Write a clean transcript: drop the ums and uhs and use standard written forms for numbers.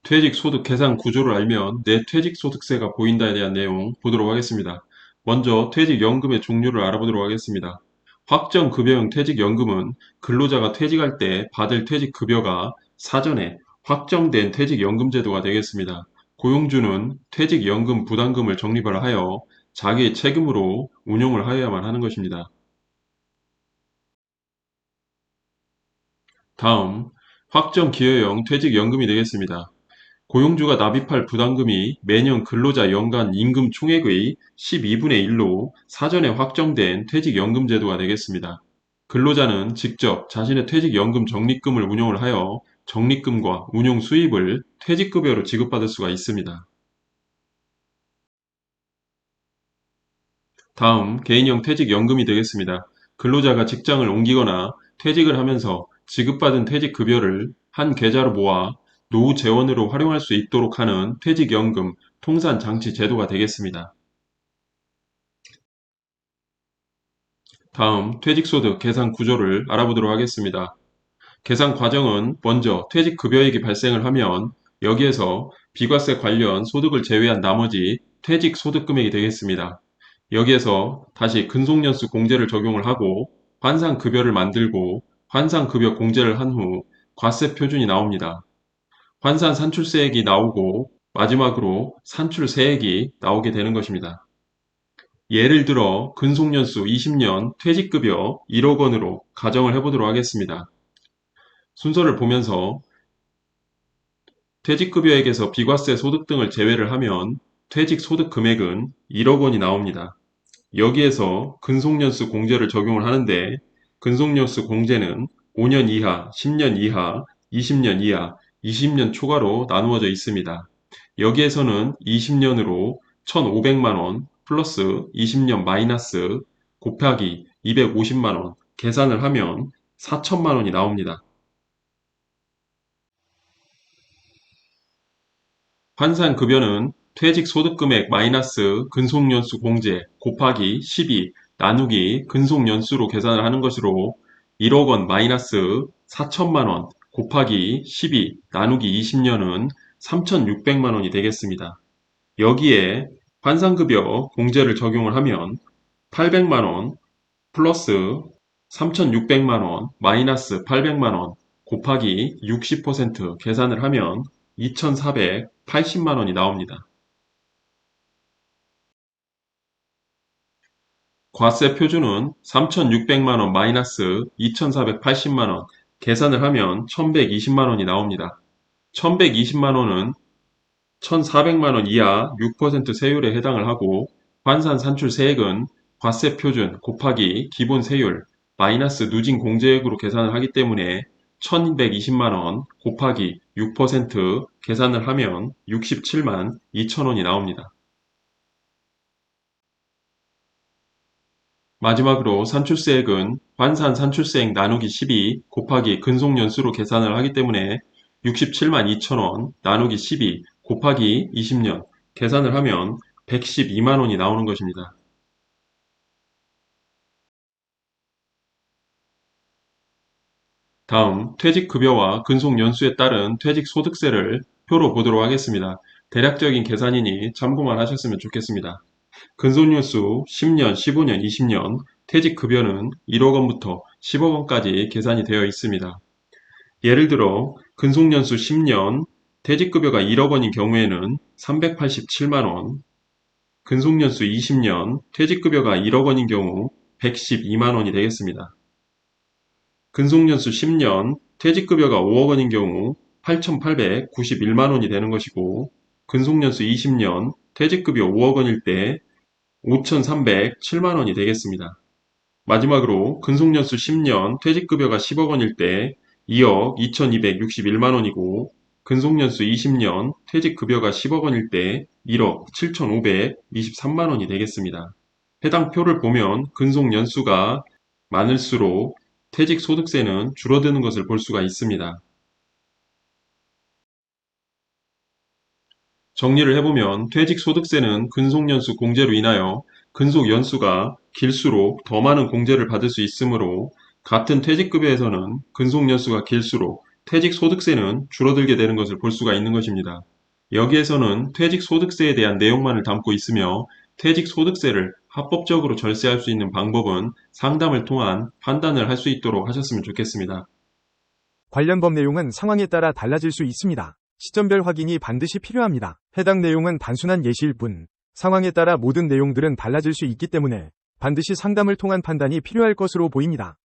퇴직소득 계산 구조를 알면 내 퇴직소득세가 보인다에 대한 내용 보도록 하겠습니다. 먼저 퇴직연금의 종류를 알아보도록 하겠습니다. 확정급여형 퇴직연금은 근로자가 퇴직할 때 받을 퇴직급여가 사전에 확정된 퇴직연금 제도가 되겠습니다. 고용주는 퇴직연금 부담금을 적립을 하여 자기의 책임으로 운용을 하여야만 하는 것입니다. 다음, 확정기여형 퇴직연금이 되겠습니다. 고용주가 납입할 부담금이 매년 근로자 연간 임금 총액의 12분의 1로 사전에 확정된 퇴직연금 제도가 되겠습니다. 근로자는 직접 자신의 퇴직연금 적립금을 운용을 하여 적립금과 운용 수입을 퇴직급여로 지급받을 수가 있습니다. 다음, 개인형 퇴직연금이 되겠습니다. 근로자가 직장을 옮기거나 퇴직을 하면서 지급받은 퇴직급여를 한 계좌로 모아 노후 재원으로 활용할 수 있도록 하는 퇴직연금 통산장치 제도가 되겠습니다. 다음, 퇴직소득 계산 구조를 알아보도록 하겠습니다. 계산 과정은 먼저 퇴직급여액이 발생을 하면 여기에서 비과세 관련 소득을 제외한 나머지 퇴직소득금액이 되겠습니다. 여기에서 다시 근속연수 공제를 적용을 하고 환산급여를 만들고 환산급여 공제를 한 후 과세 표준이 나옵니다. 환산 산출세액이 나오고 마지막으로 산출세액이 나오게 되는 것입니다. 예를 들어 근속연수 20년 퇴직급여 1억 원으로 가정을 해보도록 하겠습니다. 순서를 보면서 퇴직급여액에서 비과세 소득 등을 제외를 하면 퇴직소득 금액은 1억 원이 나옵니다. 여기에서 근속연수 공제를 적용을 하는데 근속연수 공제는 5년 이하, 10년 이하, 20년 이하, 20년 초과로 나누어져 있습니다. 여기에서는 20년으로 1,500만원 플러스 20년 마이너스 곱하기 250만원 계산을 하면 4천만원이 나옵니다. 환산급여는 퇴직소득금액 마이너스 근속연수 공제 곱하기 12 나누기 근속연수로 계산을 하는 것으로 1억 원 마이너스 4천만 원 곱하기 12 나누기 20년은 3,600만 원이 되겠습니다. 여기에 환산급여 공제를 적용을 하면 800만 원 플러스 3,600만 원 마이너스 800만 원 곱하기 60% 계산을 하면 2,480만 원이 나옵니다. 과세 표준은 3,600만 원 마이너스 2,480만 원 계산을 하면 1,120만 원이 나옵니다. 1,120만 원은 1,400만 원 이하 6% 세율에 해당을 하고 환산 산출 세액은 과세 표준 곱하기 기본 세율 마이너스 누진 공제액으로 계산을 하기 때문에 1,120만 원 곱하기 6% 계산을 하면 67만 2천 원이 나옵니다. 마지막으로 산출세액은 환산 산출세액 나누기 12 곱하기 근속연수로 계산을 하기 때문에 67만 2천 원 나누기 12 곱하기 20년 계산을 하면 112만 원이 나오는 것입니다. 다음 퇴직급여와 근속연수에 따른 퇴직소득세를 표로 보도록 하겠습니다. 대략적인 계산이니 참고만 하셨으면 좋겠습니다. 근속연수 10년, 15년, 20년 퇴직급여는 1억 원부터 10억 원까지 계산이 되어 있습니다. 예를 들어 근속연수 10년 퇴직급여가 1억 원인 경우에는 387만 원, 근속연수 20년 퇴직급여가 1억 원인 경우 112만 원이 되겠습니다. 근속연수 10년 퇴직급여가 5억 원인 경우 8,891만 원이 되는 것이고 근속연수 20년 퇴직급여 5억 원일 때 5,307만 원이 되겠습니다. 마지막으로 근속연수 10년 퇴직급여가 10억 원일 때 2억 2,261만 원이고 근속연수 20년 퇴직급여가 10억 원일 때 1억 7,523만 원이 되겠습니다. 해당 표를 보면 근속연수가 많을수록 퇴직소득세는 줄어드는 것을 볼 수가 있습니다. 정리를 해보면 퇴직소득세는 근속연수 공제로 인하여 근속연수가 길수록 더 많은 공제를 받을 수 있으므로 같은 퇴직급여에서는 근속연수가 길수록 퇴직소득세는 줄어들게 되는 것을 볼 수가 있는 것입니다. 여기에서는 퇴직소득세에 대한 내용만을 담고 있으며 퇴직소득세를 합법적으로 절세할 수 있는 방법은 상담을 통한 판단을 할 수 있도록 하셨으면 좋겠습니다. 관련 법 내용은 상황에 따라 달라질 수 있습니다. 시점별 확인이 반드시 필요합니다. 해당 내용은 단순한 예시일 뿐, 상황에 따라 모든 내용들은 달라질 수 있기 때문에 반드시 상담을 통한 판단이 필요할 것으로 보입니다.